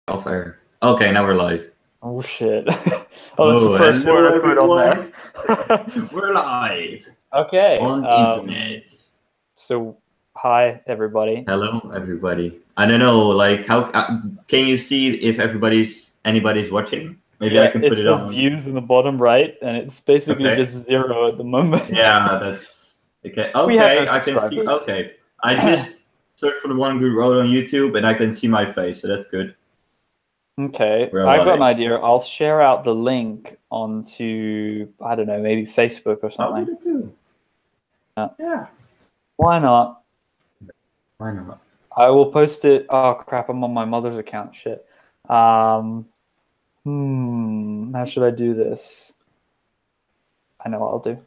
Off air. Okay, now we're live. Oh shit. Oh, that's the first hello, word I put on everyone. We're live Okay. on the internet. So, hi everybody. Hello, everybody. I don't know, like, how can you see if anybody's watching? Maybe I can put it says on. views in the bottom right, and it's basically Okay. just 0 at the moment. Yeah, that's okay. We have no Okay, I can see. subscribers. Okay, I just searched for the One Good Road on YouTube, and I can see my face, so that's good. Okay, We're I've got live. an idea. I'll share out the link onto, I don't know, maybe Facebook or I'll do something. it too. Yeah. Why not? Why not? I will post it. Oh crap, I'm on my mother's account. Shit. How should I do this? I know what I'll do.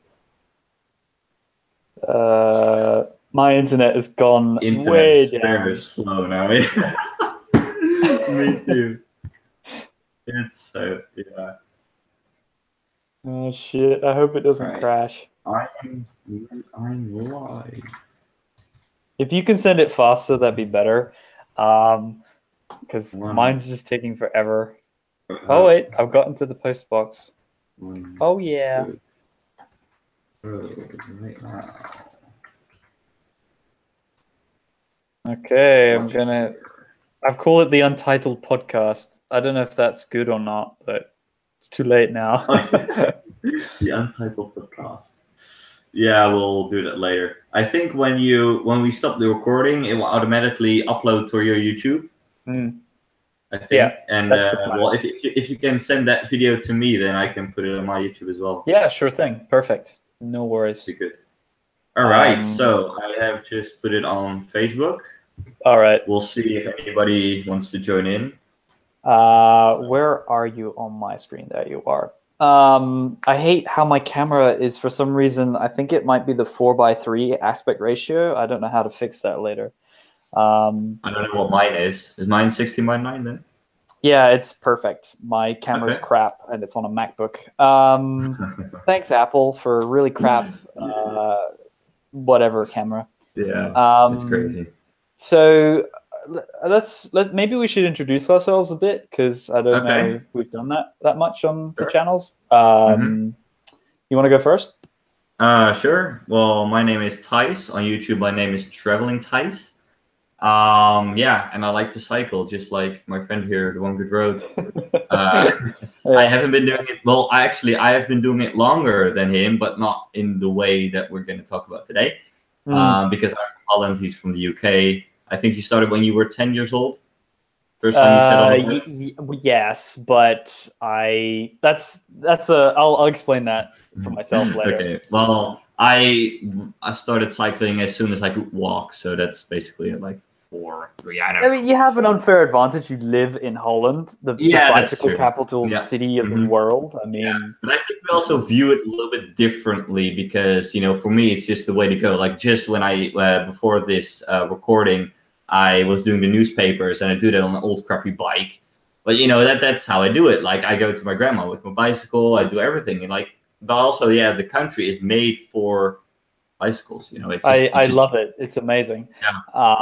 My internet has gone way down. Very slow now. Me too. It's yeah. Oh shit! I hope it doesn't crash. I'm live. If you can send it faster, that'd be better. Because mine's just taking forever. Oh wait, I've gotten to the post box. Oh yeah. Right now. Okay, I've called it the Untitled Podcast. I don't know if that's good or not, but it's too late now. The Untitled Podcast. Yeah, we'll do that later. I think when we stop the recording, it will automatically upload to your YouTube. I think. Yeah, and well, if you can send that video to me, then I can put it on my YouTube as well. Yeah, sure thing. Perfect. No worries. Be good. All right, so I have just put it on Facebook. All right. We'll see if anybody wants to join in. Where are you on my screen? There you are. I hate how my camera is, for some reason, I think it might be the 4:3 aspect ratio. I don't know how to fix that later. I don't know what mine is. Is mine 16:9 then? Yeah, it's perfect. My camera's crap, and it's on a MacBook. Thanks, Apple, for really crap whatever camera. Yeah, it's crazy. So maybe we should introduce ourselves a bit, because I don't know if we've done that much on the channels. You want to go first? Sure. Well, my name is Tice. On YouTube, my name is TravelingTice. Yeah, and I like to cycle, just like my friend here, the One Good Road. I haven't been doing it. Well, I have been doing it longer than him, but not in the way that we're going to talk about today. Because I'm from Holland, he's from the UK. I think you started when you were 10 years old. First time you said on the yes, but I'll explain that for myself later. Okay. Well, I started cycling as soon as I could walk, so that's basically like 4 or 3. I don't know. I mean, you have an unfair advantage. You live in Holland, the bicycle capital city of the world. I mean, but I think we also view it a little bit differently, because for me, it's just the way to go. Like, just when I before this recording, I was doing the newspapers, and I do that on an old crappy bike. But that's how I do it. Like, I go to my grandma with my bicycle. I do everything, and but also, the country is made for bicycles. I love it. It's amazing. Yeah.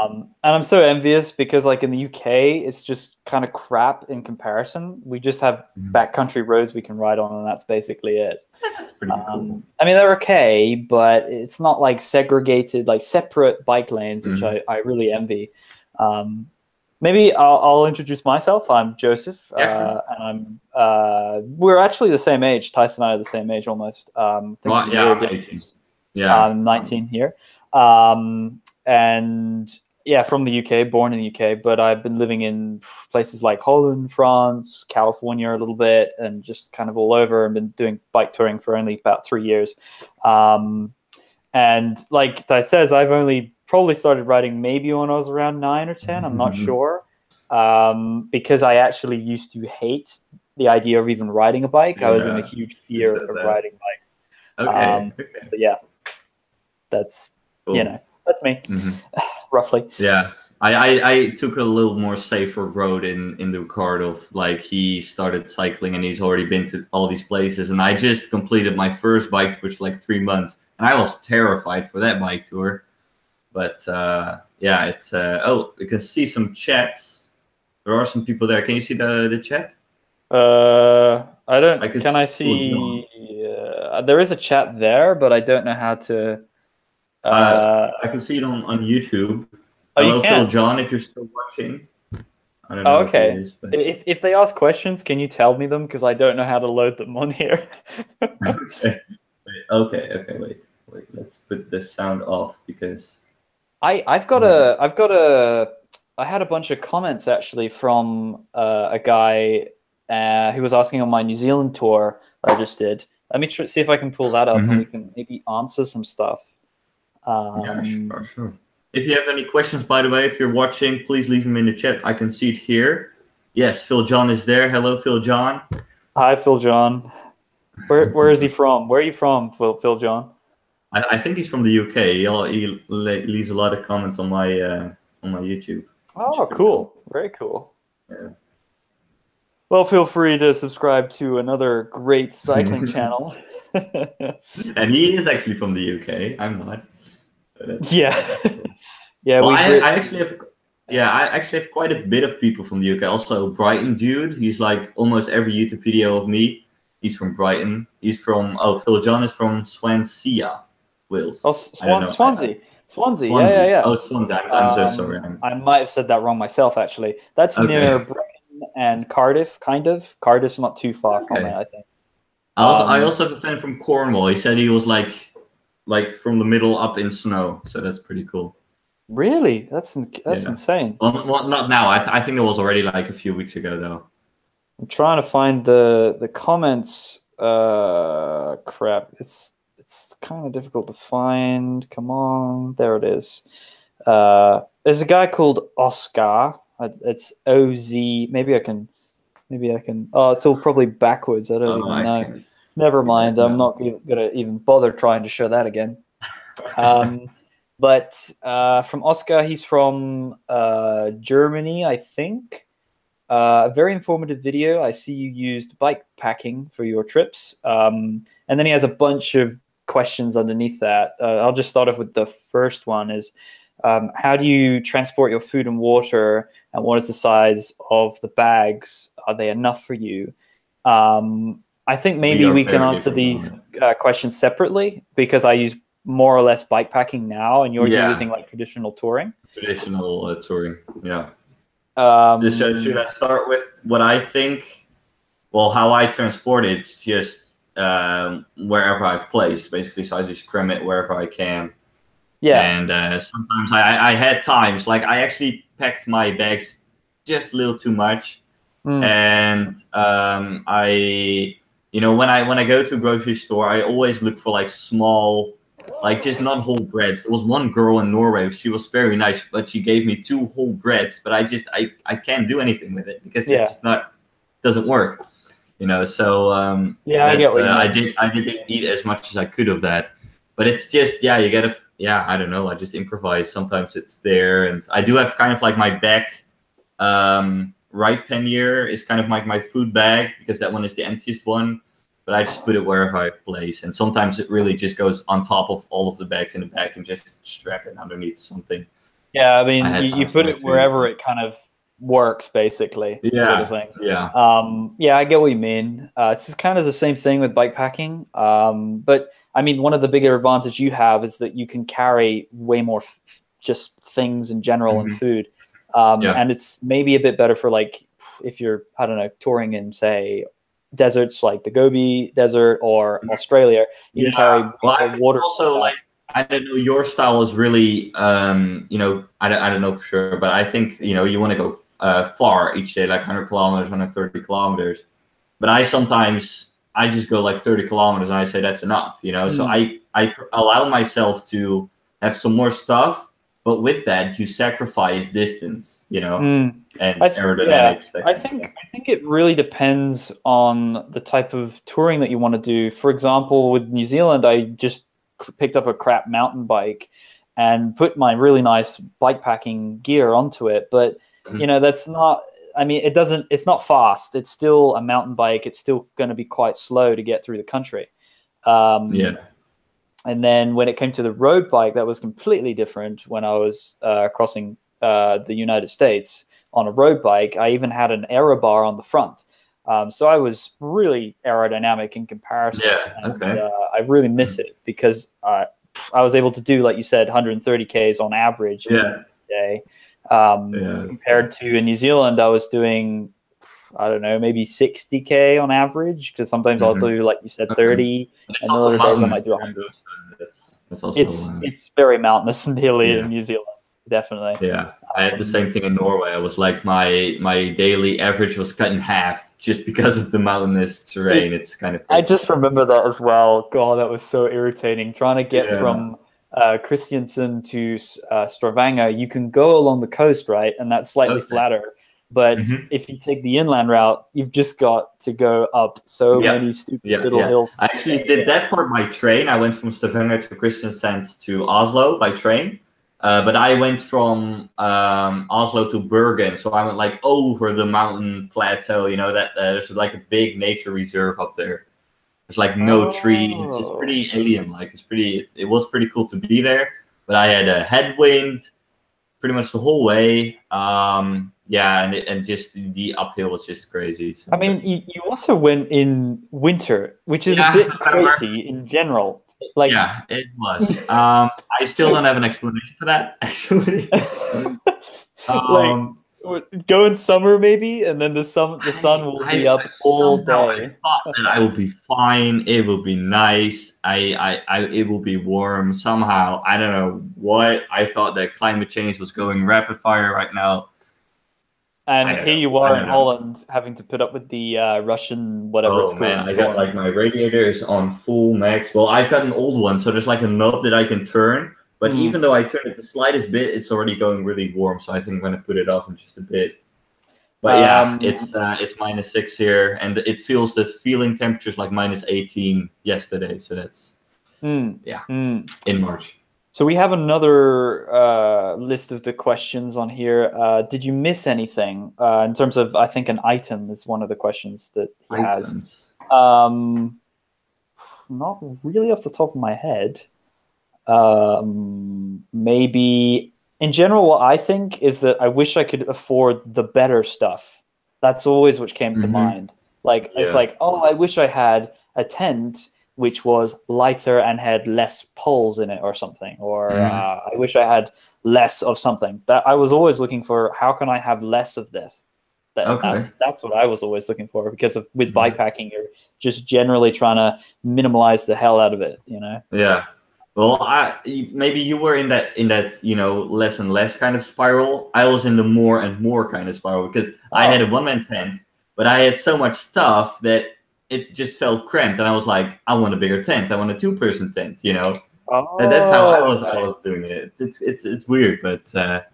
And I'm so envious, because like in the UK, it's just kind of crap in comparison. We just have backcountry roads we can ride on, and that's basically it. That's pretty cool. I mean, they're okay, but it's not like segregated, like separate bike lanes, which I really envy. Maybe I'll introduce myself. I'm Joseph, and we're actually the same age. Tice and I are the same age almost. I'm 18. Yeah, I'm 19 here, and yeah, from the UK, born in the UK, but I've been living in places like Holland, France, California a little bit, and just kind of all over, and been doing bike touring for only about 3 years. And like Tice says, I've only probably started riding maybe when I was around 9 or 10. I'm not sure, because I actually used to hate the idea of even riding a bike. I was in a huge fear of riding bikes. But yeah, that's cool. That's me, roughly. Yeah, I took a little more safer road in the regard of, like, he started cycling and he's already been to all these places, and I just completed my first bike tour for like 3 months, and I was terrified for that bike tour. But yeah, it's you can see some chats. There are some people there. Can you see the chat? I don't. I could Can I see John. see? There is a chat there, but I don't know how to. I can see it on YouTube. Oh, you Hello, Phil can. John, if you're still watching. I don't Oh, know if he okay. is, but If they ask questions, can you tell me them? Because I don't know how to load them on here. okay. Wait. Let's put the sound off because I've got I had a bunch of comments actually from a guy who was asking on my New Zealand tour I just did. Let me see if I can pull that up and we can maybe answer some stuff. yeah, sure. If you have any questions, by the way, if you're watching, please leave them in the chat. I can see it here. Yes, Phil John is there. Hello, Phil John. Hi, Phil John. Where is he from? Where are you from, Phil John? I think he's from the UK. He leaves a lot of comments on my YouTube. Oh, cool. Very cool. Yeah. Well, feel free to subscribe to another great cycling channel. And he is actually from the UK. I'm not. Yeah. Yeah, well, I actually have quite a bit of people from the UK. Also, Brighton dude. He's like almost every YouTube video of me. He's from Brighton. He's from Phil John is from Swansea, Wales. Oh, Swansea. Swansea. Yeah. Oh, Swansea. I'm so sorry. I might have said that wrong myself, actually. That's near Brighton and Cardiff, kind of. Cardiff's not too far from it, I think. I also have a friend from Cornwall. He said he was like from the middle up in snow. So that's pretty cool. Really? That's insane. Well, not now. I think it was already like a few weeks ago, though. I'm trying to find the comments. Crap. It's kind of difficult to find. Come on. There it is. There's a guy called Oscar. It's OZ. Maybe I can. Oh, it's all probably backwards. I don't even know. Never mind. I'm not gonna even bother trying to show that again. But from Oscar, he's from Germany, I think. A very informative video. I see you used bike packing for your trips. And then he has a bunch of questions underneath that. I'll just start off with the first one is, how do you transport your food and water, and what is the size of the bags? Are they enough for you? I think maybe we can answer these questions separately, because I use more or less bike packing now, and you're using like traditional touring. Traditional touring, yeah. So should I start with what I think? Well, how I transport it, it's just wherever I've placed, basically. So I just cram it wherever I can. Yeah. And sometimes I had times like I actually packed my bags just a little too much, and I, when I go to a grocery store, I always look for like small, like just not whole breads. There was one girl in Norway. She was very nice, but she gave me 2 whole breads. But I can't do anything with it because it's not doesn't work. So I get what you mean. I didn't eat as much as I could of that. But it's just you gotta I don't know. I just improvise. Sometimes it's there, and I do have kind of like my back right pannier is kind of like my food bag, because that one is the emptiest one. But I just put it wherever I've placed, and sometimes it really just goes on top of all of the bags in the back and just strap it underneath something. Yeah, I mean, you put it wherever it kind of works, basically, sort of thing. Yeah. I get what you mean. It's just kind of the same thing with bike packing. But I mean, one of the bigger advantages you have is that you can carry way more just things in general and food. And it's maybe a bit better for like if you're, I don't know, touring in, say, deserts like the Gobi Desert or Australia. You can carry water. Also, like, I don't know, your style is really, I don't know for sure, but I think, you want to go far each day, like 100 kilometers, 130 kilometers. But I just go like 30 kilometers and I say that's enough, So I allow myself to have some more stuff, but with that, you sacrifice distance, and aerodynamics. I think it really depends on the type of touring that you want to do. For example, with New Zealand, I just picked up a crap mountain bike and put my really nice bike packing gear onto it. But, that's not, I mean, it's not fast. It's still a mountain bike. It's still going to be quite slow to get through the country. And then when it came to the road bike, that was completely different when I was crossing the United States. on a road bike, I even had an aero bar on the front. So I was really aerodynamic in comparison. Yeah. And, Okay. I really miss it because I was able to do, like you said, 130 Ks on average in a day. Compared to in New Zealand, I was doing, I don't know, maybe 60K on average, because sometimes I'll do, like you said, 30, and other days I might do 100. That's also it's very mountainous and hilly yeah. in New Zealand, definitely. Yeah, I had the same thing in Norway. I was like, my daily average was cut in half just because of the mountainous terrain. It's kind of crazy. I just remember that as well. God, that was so irritating. Trying to get from Kristiansand to Stavanger, you can go along the coast, right? And that's slightly flatter. But if you take the inland route, you've just got to go up so many stupid little hills. I actually did that part by train. I went from Stavanger to Kristiansand to Oslo by train. But I went from Oslo to Bergen, so I went like over the mountain plateau. You know that there's like a big nature reserve up there. There's like no trees. It's just pretty alien-like. It was pretty cool to be there. But I had a headwind pretty much the whole way. And just the uphill was just crazy. So, I mean, you also went in winter, which is a bit crazy in general. Like, yeah, it was. I still don't have an explanation for that, actually. Like, go in summer maybe, and then the sun will be up all day. I thought that I will be fine. It will be nice. It will be warm somehow. I don't know what. I thought that climate change was going rapid fire right now. And here you are in Holland having to put up with the Russian whatever it's called. Oh man, I got like my radiator is on full max. Well, I've got an old one, so there's like a knob that I can turn. But even though I turn it the slightest bit, it's already going really warm. So I think I'm gonna put it off in just a bit. But yeah, it's -6 here, and it feels that feeling temperatures like -18 yesterday. So that's in March. So we have another list of the questions on here. Did you miss anything in terms of? I think an item is one of the questions that he has. Not really off the top of my head. Maybe in general, what I think is that I wish I could afford the better stuff. That's always what came to mind. Like it's like, oh, I wish I had a tent which was lighter and had less poles in it or something, or I wish I had less of something. That I was always looking for. How can I have less of this? That's what I was always looking for, because with bikepacking, you're just generally trying to minimize the hell out of it, you know? Yeah. Well, maybe you were in that less and less kind of spiral. I was in the more and more kind of spiral, because I had a one-man tent, but I had so much stuff that it just felt cramped, and I was like, I want a bigger tent. I want a 2-person tent, you know. And that's how I was doing it. It's weird, but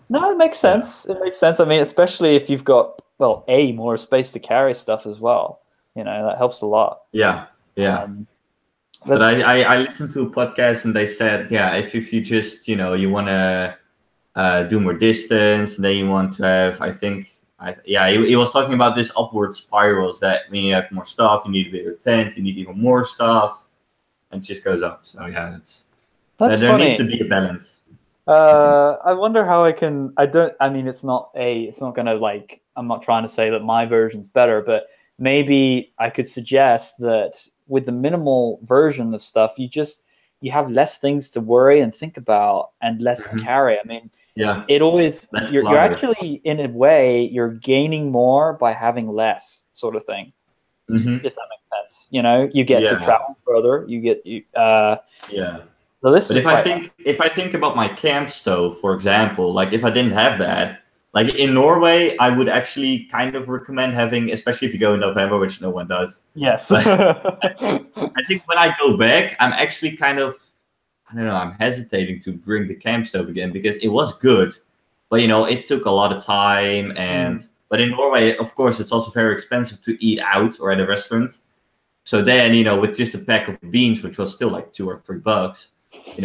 no, it makes sense. It makes sense. I mean, especially if you've got more space to carry stuff as well. You know, that helps a lot. Yeah. But I listened to a podcast, and they said, if you just you want to do more distance, and then you want to have, he was talking about this upward spirals, that when you have more stuff, you need a bigger tent, you need even more stuff, and it just goes up. So yeah, there funny. needs to be a balance. I wonder how I can. I mean, it's not gonna, like, I'm not trying to say that my version's better, but maybe I could suggest that with the minimal version of stuff, you have less things to worry and think about, and less to carry. I mean, it always, you're actually, in a way, you're gaining more by having less, sort of thing. If that makes sense. You know, you get to travel further. So but if I think about my camp stove, for example, like if I didn't have that, like in Norway, I would actually kind of recommend having, especially if you go in November, which no one does. Yes. I think when I go back, I'm actually kind of, I don't know, I'm hesitating to bring the camp stove again, because it was good, but it took a lot of time. But in Norway, of course, it's also very expensive to eat out or at a restaurant. So then, with just a pack of beans, which was still like $2 or $3,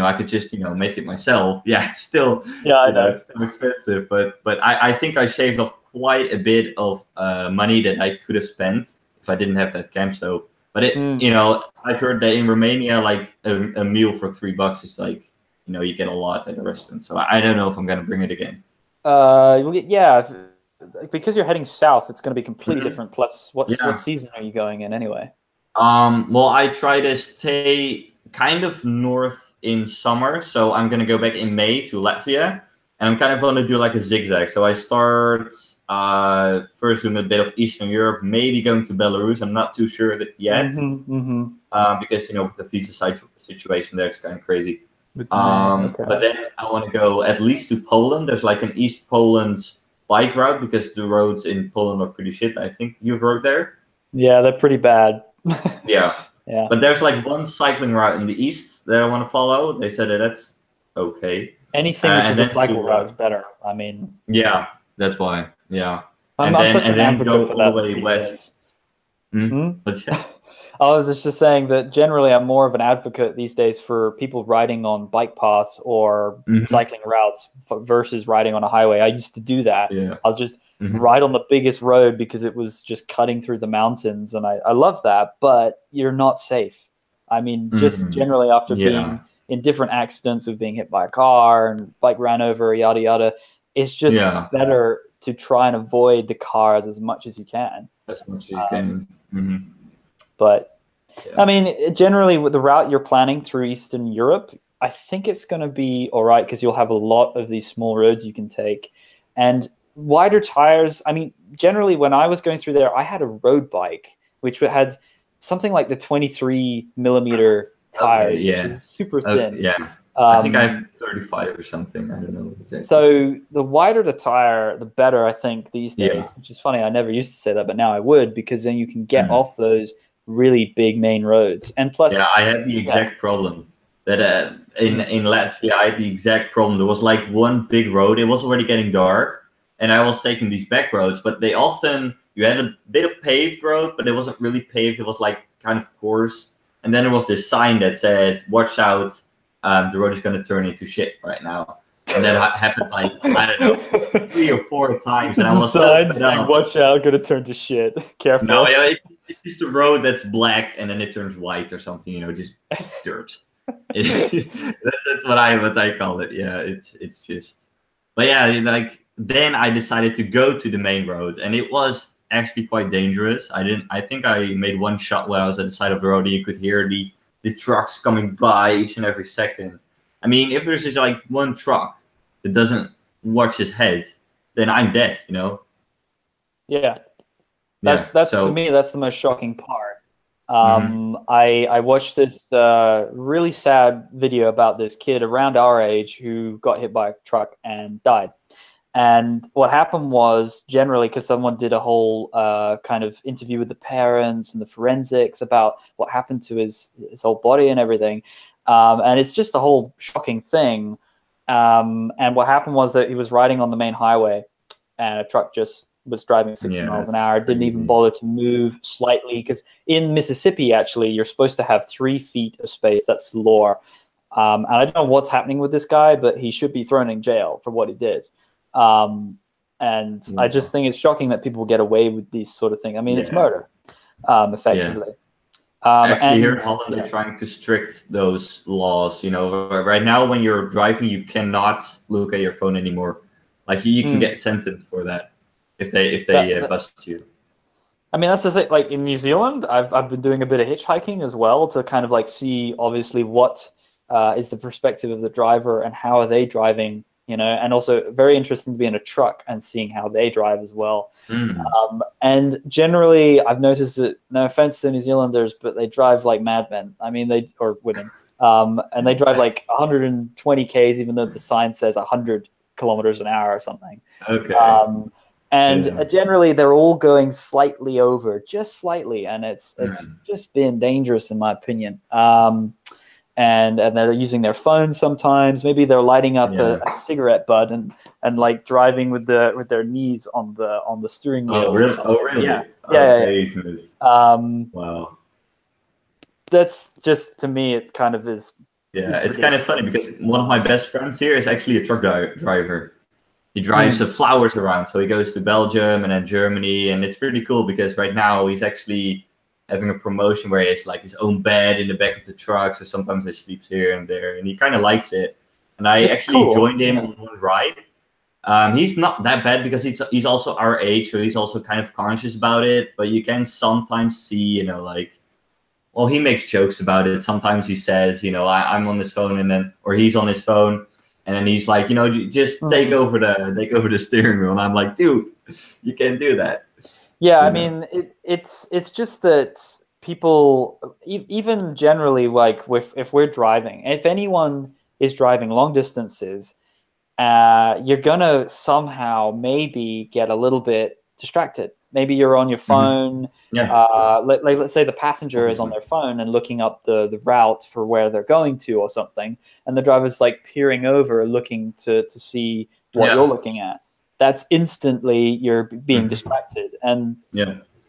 I could just, make it myself. Yeah, it's still, it's still expensive, but I think I shaved off quite a bit of money that I could have spent if I didn't have that camp stove. But I've heard that in Romania, like a meal for $3 is like, you get a lot at a restaurant. So I don't know if I'm gonna bring it again. because you're heading south, it's going to be completely different. Plus, what Yeah. season are you going in anyway? Well, I try to stay kind of north in summer, so I'm gonna go back in May to Latvia, and I'm kind of gonna do like a zigzag. So I start first doing a bit of Eastern Europe, maybe going to Belarus. I'm not too sure yet, because with the visa situation there, it's kind of crazy. Okay. But then I want to go at least to Poland. There's like an East Poland bike route because the roads in Poland are pretty shit. I think you've rode there. Yeah, they're pretty bad. Yeah. Yeah. But there's like one cycling route in the east that I want to follow. They said that that's okay. Anything which is a cycle route is better. I mean. Yeah, that's why. Yeah. I'm such an advocate for that all the way west. I was just saying that generally I'm more of an advocate these days for people riding on bike paths or cycling routes versus riding on a highway. I used to do that. Yeah. I'll just ride on the biggest road because it was just cutting through the mountains, and I love that, but you're not safe. I mean, just generally after being in different accidents of being hit by a car and bike ran over, yada, yada, it's just better to try and avoid the cars as much as you can. As much as you can. But I mean, generally with the route you're planning through Eastern Europe, I think it's going to be all right because you'll have a lot of these small roads you can take and wider tires. I mean, generally when I was going through there, I had a road bike, which had something like the 23 millimeter tires, which is super thin. I think I have 35 or something. I don't know exactly. So the wider the tire, the better, I think, these days, which is funny. I never used to say that, but now I would, because then you can get off those really big main roads. And plus, I had the exact problem that in Latvia, I had the exact problem. There was like one big road. It was already getting dark, and I was taking these back roads, but they often, you had a bit of paved road, but it wasn't really paved. It was like kind of coarse. And then there was this sign that said, watch out, the road is going to turn into shit right now. And that happened like, I don't know, 3 or 4 times. And I was saying, watch out, going to turn to shit. Careful. No, it's just a road that's black and then it turns white or something, just dirt. That's what I call it. Yeah, it's just, but yeah, like then I decided to go to the main road, and it was actually quite dangerous. I think I made one shot when I was at the side of the road, and you could hear the trucks coming by each and every second. I mean, if there's just like one truck that doesn't watch his head, then I'm dead, Yeah. That's to me, that's the most shocking part. I watched this really sad video about this kid around our age who got hit by a truck and died. And what happened was, generally, because someone did a whole kind of interview with the parents and the forensics about what happened to his whole body and everything. And it's just a whole shocking thing. And what happened was that he was riding on the main highway and a truck just was driving 60 miles an hour, didn't even bother to move slightly, because in Mississippi, actually, you're supposed to have 3 feet of space. That's the law. And I don't know what's happening with this guy, but he should be thrown in jail for what he did. I just think it's shocking that people get away with these sort of things. I mean, it's murder, effectively. Actually, here in Holland, they're trying to strict those laws. Right now, when you're driving, you cannot look at your phone anymore. Like you can get sentenced for that if they bust you. I mean, that's the thing. Like in New Zealand, I've been doing a bit of hitchhiking as well to kind of like see, obviously, what is the perspective of the driver and how are they driving. And also very interesting to be in a truck and seeing how they drive as well. And generally, I've noticed that, no offense to New Zealanders, but they drive like madmen. I mean, or women. And they drive like 120 Ks, even though the sign says 100 kilometers an hour or something. Okay. Generally, they're all going slightly over, just slightly. And it's just been dangerous, in my opinion. And they're using their phones sometimes. Maybe they're lighting up a cigarette butt and like driving with their knees on the steering wheel. Oh, really? Oh, really? Yeah. Wow. That's just, to me, it kind of is. Yeah, it's kind of funny because one of my best friends here is actually a truck driver. He drives flowers around, so he goes to Belgium and then Germany, and it's pretty cool because right now he's actually having a promotion where he has like his own bed in the back of the truck, so sometimes he sleeps here and there, and he kind of likes it. And I joined him on one ride, He's not that bad because he's also our age, so he's also kind of conscious about it. But you can sometimes see, like, well, he makes jokes about it. Sometimes he says, I'm on his phone, or he's on his phone, and then he's like, just take over the steering wheel. And I'm like, dude, you can't do that. Yeah, I mean, it's just that people, even generally, like if we're driving, if anyone is driving long distances, you're gonna somehow maybe get a little bit distracted. Maybe you're on your phone. Yeah. Let's say the passenger is on their phone and looking up the route for where they're going to or something, and the driver's like peering over, looking to see what you're looking at. That's instantly you're being distracted, and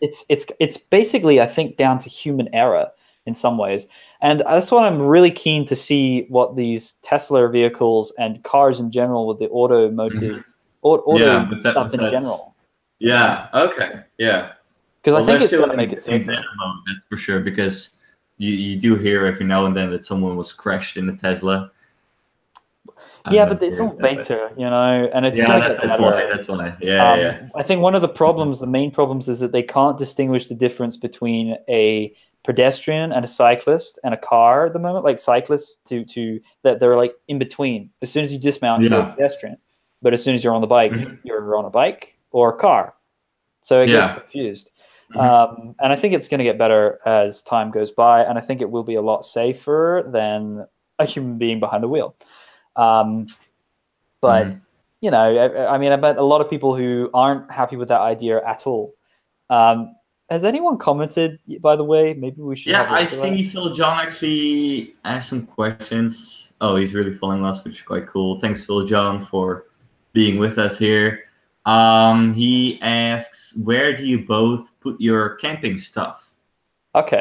it's basically, I think, down to human error in some ways. And that's why I'm really keen to see what these Tesla vehicles and cars in general with the automotive, auto stuff in general. Yeah. Okay. Yeah. Because I think it's going to make it safer. That's for sure. Because you do hear every now and then that someone was crashed in a Tesla. Yeah, but it's all beta, and it's going to get better. That's why. Yeah. I think one of the main problems, is that they can't distinguish the difference between a pedestrian and a cyclist and a car at the moment. Like cyclists, that they're like in between. As soon as you dismount, you're a pedestrian, but as soon as you're on the bike, you're on a bike or a car. So it gets confused. And I think it's going to get better as time goes by, and I think it will be a lot safer than a human being behind the wheel. But I mean, I bet a lot of people who aren't happy with that idea at all. Has anyone commented, by the way? Maybe we should. Yeah, I see Phil John actually asked some questions. Oh, he's really following us, which is quite cool. Thanks, Phil John, for being with us here. He asks, where do you both put your camping stuff? Okay.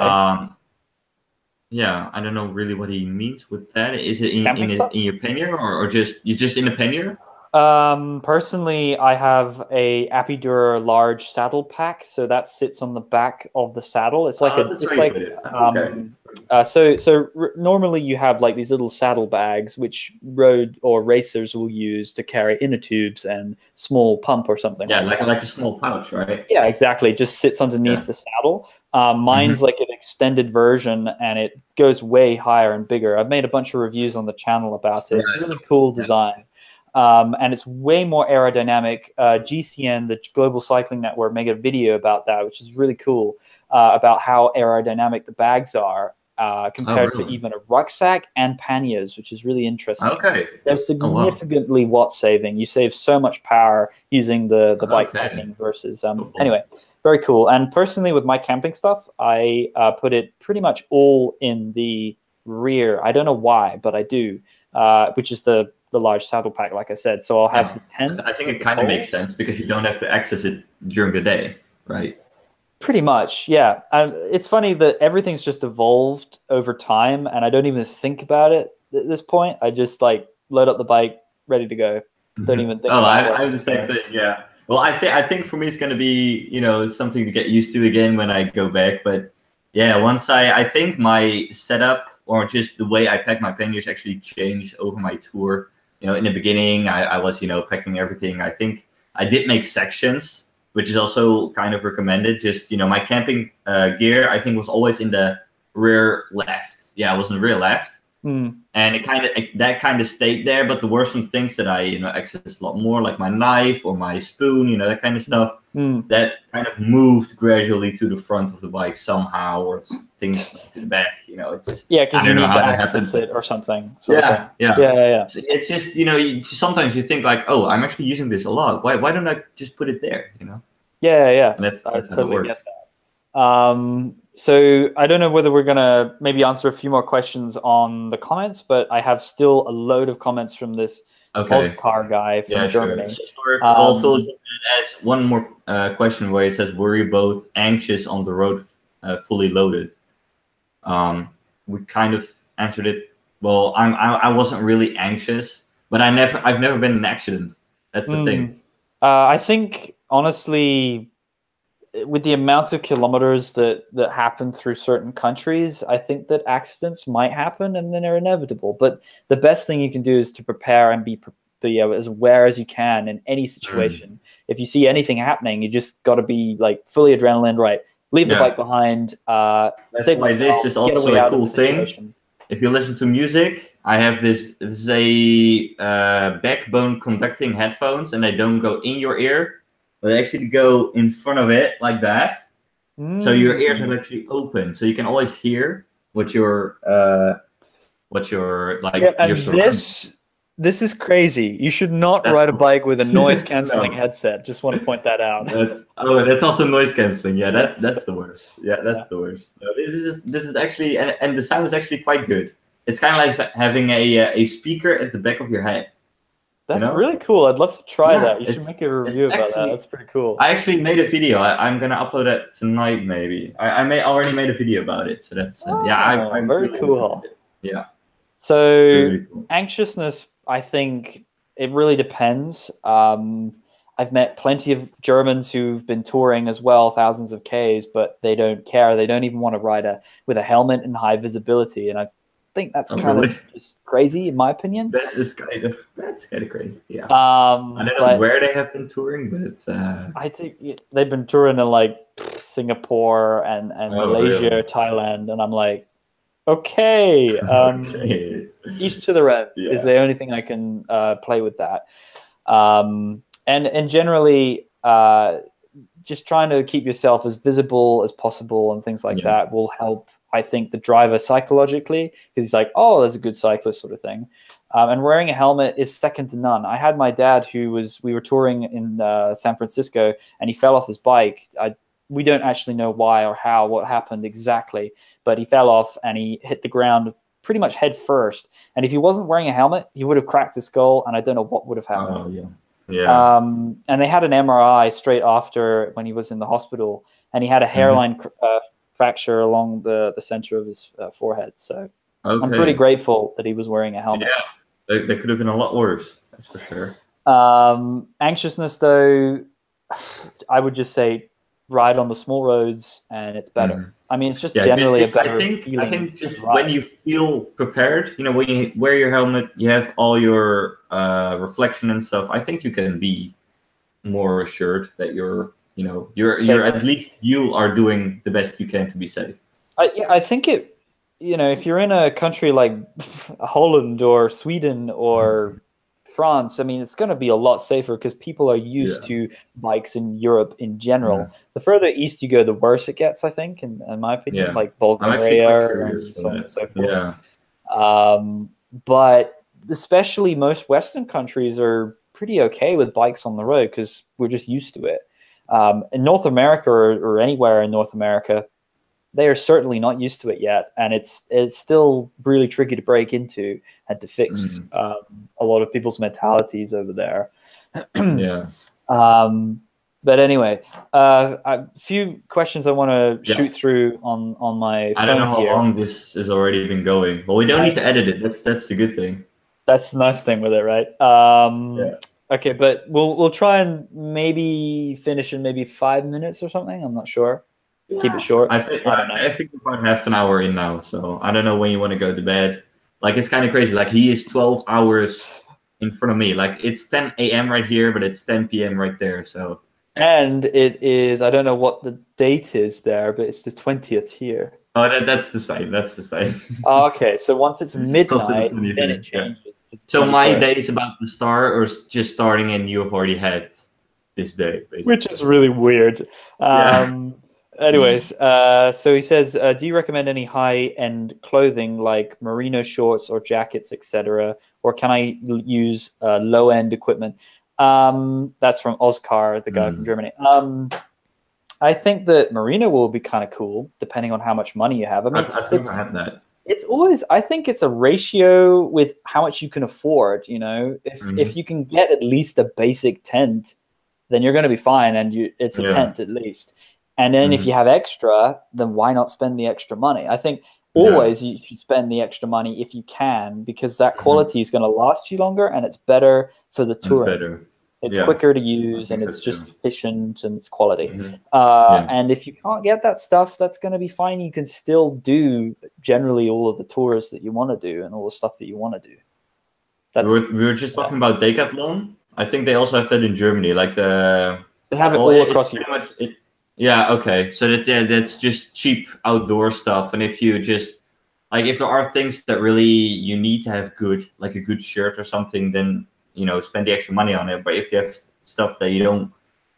Yeah, I don't know really what he means with that. Is it in your pannier, or just in a pannier? Personally, I have a Apidura large saddle pack, so that sits on the back of the saddle. It's like normally you have like these little saddle bags which road or racers will use to carry inner tubes and small pump or something. Yeah, like a small pouch, right? Yeah, exactly. It just sits underneath the saddle. Mine's like an extended version, and it goes way higher and bigger. I've made a bunch of reviews on the channel about it. It's a really cool design. And it's way more aerodynamic. GCN, the Global Cycling Network, made a video about that, which is really cool, about how aerodynamic the bags are compared to even a rucksack and panniers, which is really interesting. Okay. They're significantly watt saving. You save so much power using the bikepacking versus... Anyway, very cool. And personally, with my camping stuff, I put it pretty much all in the rear. I don't know why, but I do, which is the large saddle pack, like I said. So I'll have the tent. I think it kind of makes sense because you don't have to access it during the day, right? Pretty much, yeah. It's funny that everything's just evolved over time, and I don't even think about it at this point. I just like load up the bike, ready to go. Don't even think. I have the same thing. Yeah. Well, I think for me it's going to be something to get used to again when I go back. But yeah, once I think my setup or just the way I pack my panniers actually changed over my tour. In the beginning, I was, packing everything. I think I did make sections, which is also kind of recommended. Just, my camping gear, I think, was always in the rear left. Yeah, it was in the rear left. And that kind of stayed there. But there were some things that I, accessed a lot more, like my knife or my spoon, that kind of stuff. That kind of moved gradually to the front of the bike somehow, or things to the back. It's just, because you need to access it or something. Yeah. It's just sometimes you think like, oh, I'm actually using this a lot. Why don't I just put it there? Yeah. And that's I totally totally get that. So I don't know whether we're gonna maybe answer a few more questions on the comments, but I have still a load of comments from this car guy from Germany. Sure. Also, as one more question where he says, "Were you both anxious on the road, fully loaded?" We kind of answered it. Well, I wasn't really anxious, but I've never been in an accident. That's the thing. I think honestly, with the amount of kilometers that happen through certain countries, I think that accidents might happen and then they're inevitable. But the best thing you can do is to prepare and be be as aware as you can in any situation. If you see anything happening, you just got to be like fully adrenaline, right? Leave the bike behind. That's why this is also a cool thing. If you listen to music, I have this is a backbone conducting headphones, and they don't go in your ear, but they actually go in front of it like that. So your ears are actually open, so you can always hear what your like. Yeah, and this is crazy. You should not ride a bike with a noise canceling headset. Just want to point that out. That's also noise canceling. Yeah, that's the worst. Yeah, that's the worst. No, this is actually and the sound is actually quite good. It's kind of like having a speaker at the back of your head. That's really cool. I'd love to try that. You should make a review about that. That's pretty cool. I actually made a video. I'm gonna upload it tonight, maybe. I already made a video about it. So that's I'm very cool. Yeah. So cool. Anxiousness, I think it really depends. I've met plenty of Germans who've been touring as well, thousands of Ks, but they don't care. They don't even want to ride with a helmet and high visibility. And I think that's kind of just crazy, in my opinion. That's kind of crazy. Yeah. I don't know where they have been touring, but I think they've been touring in like Singapore and Malaysia, Thailand, and I'm like, okay. Each to their own is the only thing I can play with that. And generally, just trying to keep yourself as visible as possible and things like that will help, I think, the driver psychologically, because he's like, oh, there's a good cyclist sort of thing. And wearing a helmet is second to none. I had my dad we were touring in San Francisco, and he fell off his bike. We don't actually know why or what happened exactly, but he fell off and he hit the ground pretty much head first. And if he wasn't wearing a helmet, he would have cracked his skull, and I don't know what would have happened. And they had an MRI straight after when he was in the hospital, and he had a hairline fracture along the center of his forehead. So I'm pretty grateful that he was wearing a helmet. Yeah, that could have been a lot worse, that's for sure. Anxiousness, though, I would just say ride on the small roads, and it's better. I mean, it's just generally a better feeling. I think just when you feel prepared, when you wear your helmet, you have all your reflection and stuff. I think you can be more assured that you're at least you are doing the best you can to be safe. I think if you're in a country like Holland or Sweden or France, I mean, it's going to be a lot safer because people are used to bikes in Europe in general. The further east you go, the worse it gets, I think, in my opinion, like Bulgaria and so on and so forth. But especially most Western countries are pretty okay with bikes on the road because we're just used to it. In North America or anywhere in North America, they are certainly not used to it yet, and it's still really tricky to break into and to fix a lot of people's mentalities over there. But anyway, a few questions I want to shoot through on my phone. I don't know how long this has already been going. Well, we don't need to edit it. That's the good thing. That's the nice thing with it, right? Okay, but we'll try and maybe finish in maybe 5 minutes or something. I'm not sure. Keep it short. I think we're about half an hour in now, so I don't know when you want to go to bed. Like, it's kind of crazy. Like, he is 12 hours in front of me. Like, it's 10 a.m. right here, but it's 10 p.m. right there. So. And it is, I don't know what the date is there, but it's the 20th here. Oh, that's the same. That's the same. Okay, so once it's midnight, then it changes. So my day is about to start, or just starting, and you have already had this day, basically. Which is really weird. Anyways, so he says, do you recommend any high-end clothing like merino shorts or jackets, etc., or can I use low-end equipment? That's from Oscar, the guy from Germany. I think that merino will be kind of cool, depending on how much money you have. I mean, I've never had that. It's always, I think it's a ratio with how much you can afford. If you can get at least a basic tent, then you're going to be fine, and it's a tent at least. And then if you have extra, then why not spend the extra money? I think always you should spend the extra money if you can, because that quality is going to last you longer, and it's better for the touring. It's quicker to use, and it's just efficient, and it's quality. And if you can't get that stuff, that's going to be fine. You can still do generally all of the tours that you want to do and all the stuff that you want to do. We were just talking about Decathlon. I think they also have that in Germany, like the. They have it Well, all it's across pretty Europe. much it. Yeah. Okay. So that's just cheap outdoor stuff, and if you just like if there are things that really you need to have good, like a good shirt or something, then spend the extra money on it. But if you have stuff that you don't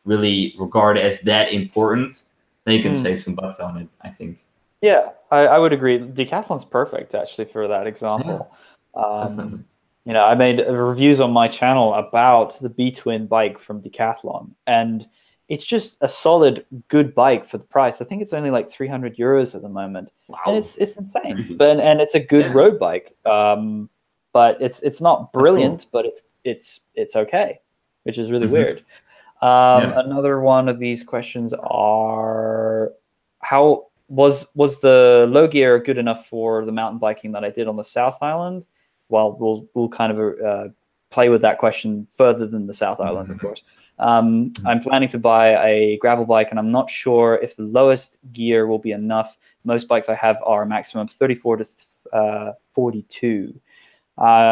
really regard as that important, then you can save some bucks on it, I think. Yeah, I would agree. Decathlon's perfect actually for that Yeah, example. definitely. I made reviews on my channel about the B-Twin bike from Decathlon, and it's just a solid, good bike for the price. I think it's only like 300 euros at the moment, and Wow. it's insane. Crazy. But and it's a good road bike. But it's not brilliant, cool. but it's okay, which is really Mm-hmm. weird. Another one of these questions are how was the low gear good enough for the mountain biking that I did on the South Island? Well, we'll kind of play with that question further than the South Island, of course. I'm planning to buy a gravel bike, and I'm not sure if the lowest gear will be enough. Most bikes I have are a maximum of 34 to 42.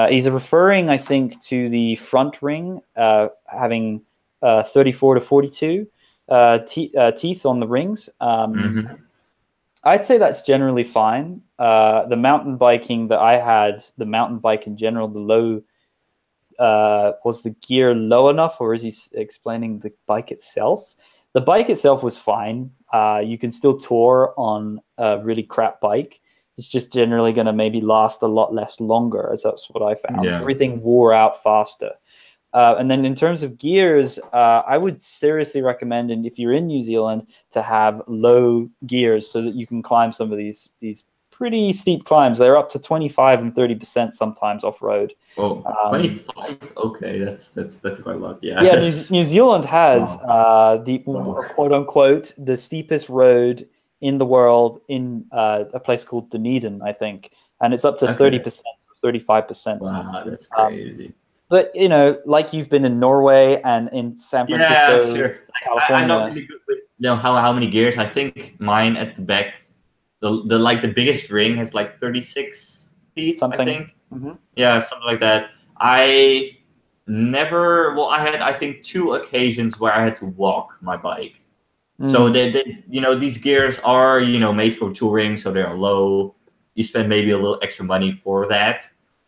He's referring, I think, to the front ring having 34 to 42 teeth on the rings. I'd say that's generally fine. The mountain biking that I had, the mountain bike in general, the low, was the gear low enough, or is he explaining the bike itself? The bike itself was fine. You can still tour on a really crap bike. It's just generally going to maybe last a lot less longer, as that's what I found. Yeah. Everything wore out faster. And then in terms of gears, I would seriously recommend, and if you're in New Zealand, to have low gears so that you can climb some of these pretty steep climbs. They're up to 25 and 30% sometimes off road. Oh, 25. Okay, that's quite a lot. Yeah. Yeah, New Zealand has the quote unquote the steepest road in the world in a place called Dunedin, I think, and it's up to 30% or 35%. Wow, that's crazy. But like you've been in Norway and in San Francisco, sure. California. I'm not really good with how many gears. I think mine at the back, the biggest ring has like 36 teeth. Something. I think. Yeah, something like that. I never. Well, I had I think 2 occasions where I had to walk my bike. So these gears are made for touring, so they are low. You spend maybe a little extra money for that.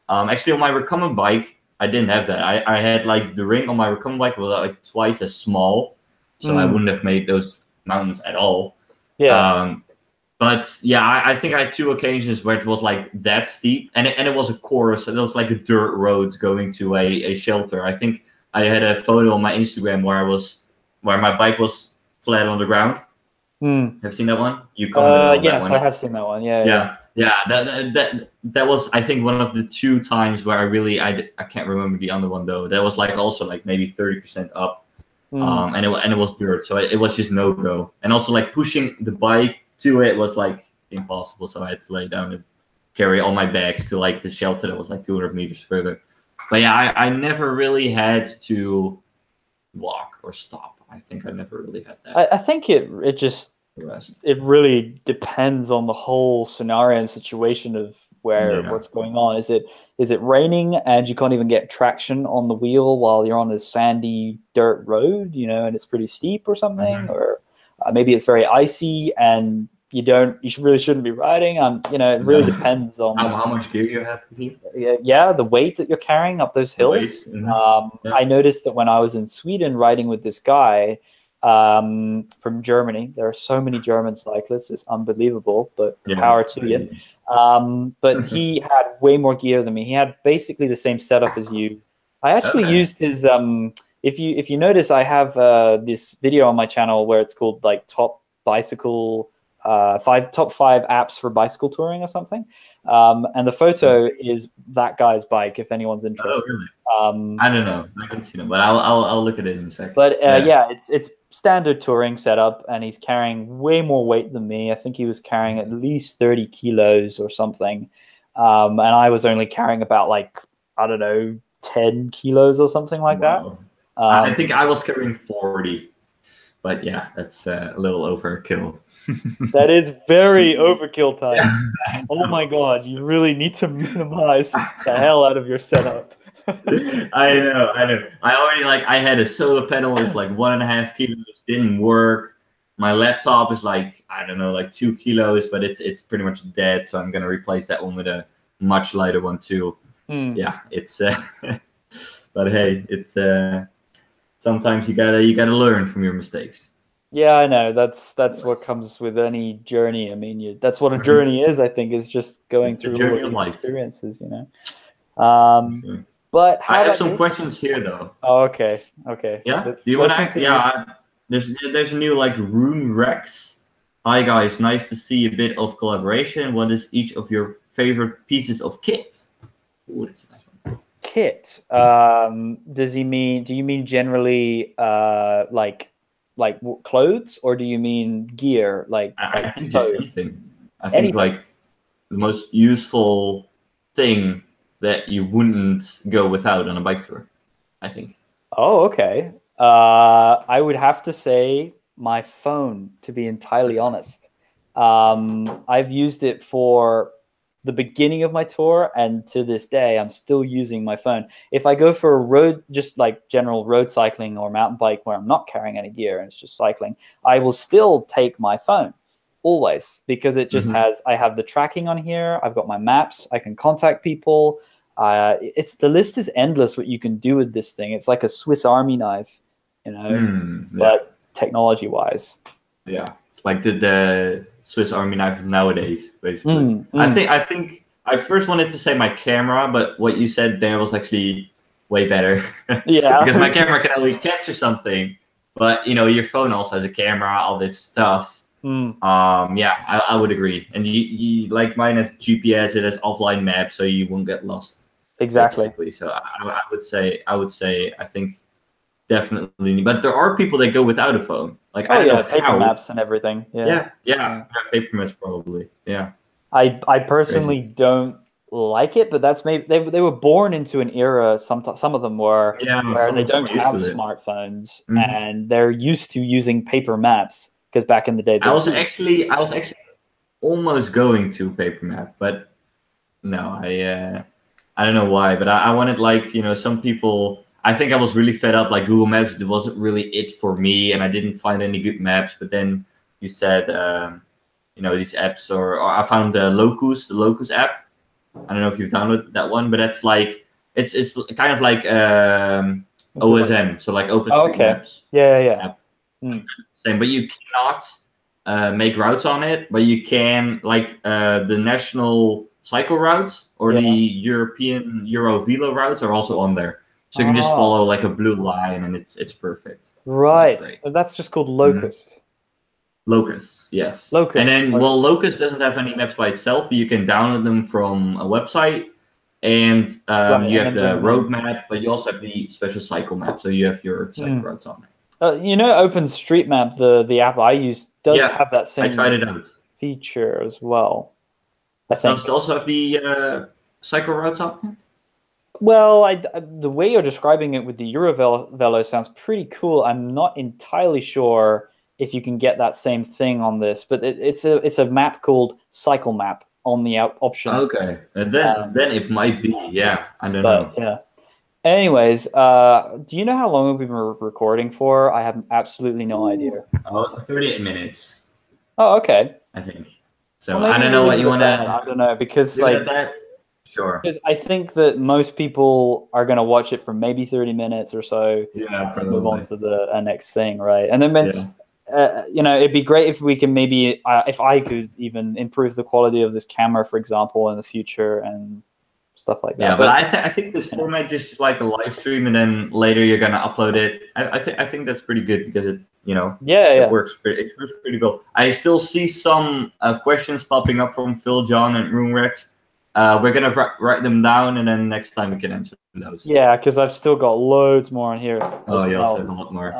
Actually, on my recumbent bike, I didn't have that. I had like the ring on my recumbent bike was like twice as small, so I wouldn't have made those mountains at all. Yeah. But yeah, I think I had 2 occasions where it was like that steep, and it was a course, and it was like a dirt road going to a shelter. I think I had a photo on my Instagram where my bike was flat on the ground. Have you seen that one? You commented on yes, that one. I have seen that one. Yeah. That was I think one of the 2 times where I can't remember the other one though. That was like also like maybe 30% up, and it was dirt, so it was just no go. And also like pushing the bike to it was like impossible, so I had to lay down and carry all my bags to like the shelter that was like 200 meters further. But yeah, I never really had to walk or stop. I think I never really had that. I think it really depends on the whole scenario and situation of what's going on. Is it raining and you can't even get traction on the wheel while you're on a sandy dirt road, and it's pretty steep or something, or maybe it's very icy and you really shouldn't be riding. It really depends on how much gear you have with you. Yeah, the weight that you're carrying up those hills. I noticed that when I was in Sweden riding with this guy from Germany, there are so many German cyclists, it's unbelievable, but power to you. But he had way more gear than me. He had basically the same setup as you. I actually used his if you notice, I have this video on my channel where it's called like top 5 apps for bicycle touring or something, and the photo is that guy's bike, if anyone's interested. Oh, really? I don't know, I haven't seen it, but I'll look at it in a second. But it's standard touring setup, and he's carrying way more weight than me. I think he was carrying at least 30 kilos or something, and I was only carrying about like, I don't know, 10 kilos or something like that. I think I was carrying 40, but yeah, that's a little overkill. That is very overkill time. Oh my god, you really need to minimize the hell out of your setup. I know. I already I had a solar panel with like 1.5 kilos, didn't work. My laptop is like, I don't know, like 2 kilos, but it's pretty much dead. So I'm gonna replace that one with a much lighter one too. Yeah, it's but hey, it's sometimes you gotta learn from your mistakes. Yeah, I know. That's what comes with any journey. I mean, that's what a journey is. I think is just going It's the through journey all of of these life. experiences. But how I have about some this? questions here though. Oh, okay, okay. Yeah. Let's, Do you want let's to? continue. Yeah. There's a new room Rex. Hi guys, nice to see a bit of collaboration. What is each of your favorite pieces of kit? Ooh, that's a nice one. Kit. Does he mean? Do you mean generally, clothes, or do you mean gear, I think just stove? anything. I think Anything. the most useful thing that you wouldn't go without on a bike tour. I think. Oh, okay. I would have to say my phone, to be entirely honest. I've used it for the beginning of my tour, and to this day, I'm still using my phone. If I go for a road, just like general road cycling or mountain bike where I'm not carrying any gear and it's just cycling, I will still take my phone always, because it just has, I have the tracking on here. I've got my maps. I can contact people. It's the list is endless what you can do with this thing. It's like a Swiss Army knife, Yeah. but technology wise. Yeah, it's like the Swiss Army knife nowadays, basically. I think I first wanted to say my camera, but what you said there was actually way better. Yeah, because my camera can only capture something, but your phone also has a camera, all this stuff. Yeah, I would agree. And you like mine has GPS, it has offline maps, so you won't get lost. exactly. Basically. So I would say I think definitely, but there are people that go without a phone. Like I don't know paper how. maps and everything. Yeah. Paper maps probably. Yeah. I personally don't like it, but that's maybe they were born into an era. Some of them were where they some don't are used have to it. smartphones and they're used to using paper maps, because back in the day I was actually almost going to paper map, but no, I don't know why, but I wanted some people. I think I was really fed up. Like Google Maps, it wasn't really it for me, and I didn't find any good maps. But then you said, these apps, or I found the Locus app. I don't know if you've downloaded that one, but that's like it's kind of like OSM, so like OpenStreetMaps. Yeah. Same, but you cannot make routes on it, but you can the national cycle routes or the European Eurovelo routes are also on there. So you can just follow like a blue line, and it's perfect. Right. That's just called Locust. Locust, yes. Locust. And then, Locust doesn't have any maps by itself, but you can download them from a website. And you have the road map, but you also have the special cycle map. So you have your cycle routes on there. OpenStreetMap, the app I use, does have that same I tried it out. feature as well. I think. Does it also have the cycle routes on? Well, the way you're describing it with the Eurovelo sounds pretty cool. I'm not entirely sure if you can get that same thing on this, but it's a map called Cycle Map on the options. Okay, and then it might be. Yeah, I don't know. Yeah. Anyways, do you know how long we've been recording for? I have absolutely no idea. 38 minutes. Oh, okay. I think. So I don't know what you want to. I don't know, because Sure. Because I think that most people are going to watch it for maybe 30 minutes or so. Yeah, and move on to the next thing, right? And then, it'd be great if we can maybe, if I could even improve the quality of this camera, for example, in the future and stuff like that. Yeah, but I think this format just like a live stream, and then later you're gonna upload it. I think that's pretty good, because it it works pretty well. I still see some questions popping up from Phil, John, and Roomrex. We're gonna write them down, and then next time we can answer those. Yeah, because I've still got loads more on here. Oh, you also have a lot more.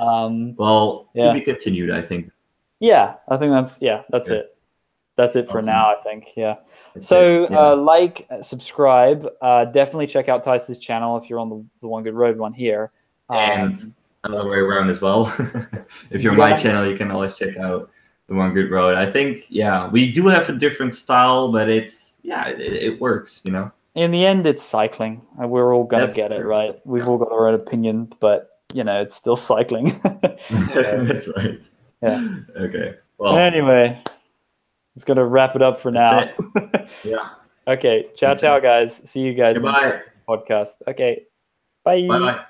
To be continued, I think. Yeah, I think that's it. That's it for now, I think. Yeah. So subscribe. Definitely check out Tice's channel if you're on the One Good Road one here. And other way around as well. If you're on my channel, you can always check out the One Good Road. I think we do have a different style, but it works, in the end, it's cycling. And we're all going to That's get it, true. right? We've all got our own opinion, but, it's still cycling. So, That's right. yeah. Okay. Well, Anyway, just going to wrap it up for that's now. it. Yeah. Okay. Ciao, That's ciao, it. guys. See you guys in the Goodbye. podcast. Okay. Bye Bye. bye.